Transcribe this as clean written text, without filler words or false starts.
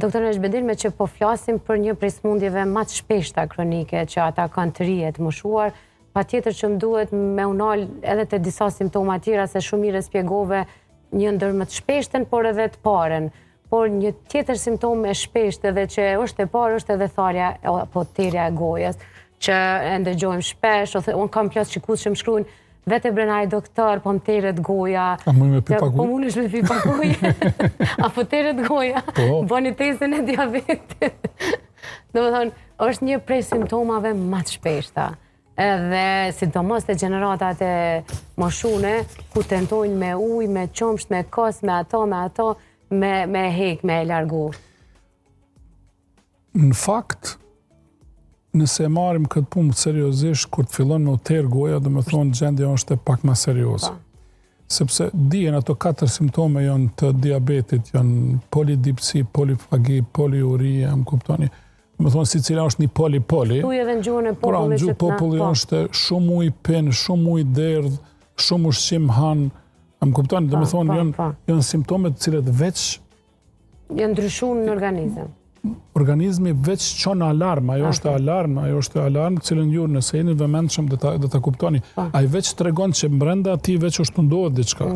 Doktor Neshbedin, me që po flasim për një prej smundjeve më të shpeshta kronike që ata kanë të rije të moshuar, patjetër që më duhet me unal edhe të disa simptoma tjera, se shumë mirë spjegove një ndër më të shpeshtën, por edhe të paren. Por një tjetër simptom e shpeshtë edhe që është e parë është edhe tharja apo terja e gojës, që e ndëgjojmë shpesh, unë kam plas qikus që më shkruajnë vete brenaj doktor, po më teret goja. A më me pi paguj? Po më është me pi paguj. Apo teret goja. Bëni testën e diabetit. Do më thonë, është një prej simptomave më të shpeshta. Edhe sidomos të gjeneratat e moshune, ku tentojnë me ujë, me qomsht, me kos, me ato, me hek, me e largu. Në fakt, nëse marim këtë punë seriozisht, kur të fillon me u terë goja, dhe me thonë gjendja është pak më serioze. Sepse dijen ato 4 simptome janë të diabetit, janë polidipsi, polifagi, poliuria, më kuptoni. Me thonë si cila është një poli-poli. Tu edhe në gjuhën e popullit. Pra, në gjuhë populli është shumë ujë pinë, shumë ujë derdhë, shumë ushqim hanë. Më kuptoni, dhe me thonë janë simptomet cilet veç janë ndryshuar në organizëm. Organizmi veç qonë alarm, ajo është alarm, cilën ju nëse jeni vëmendshëm dhe ta kuptoni. Ai veç tregon që brenda ati veç është mundohet diçka.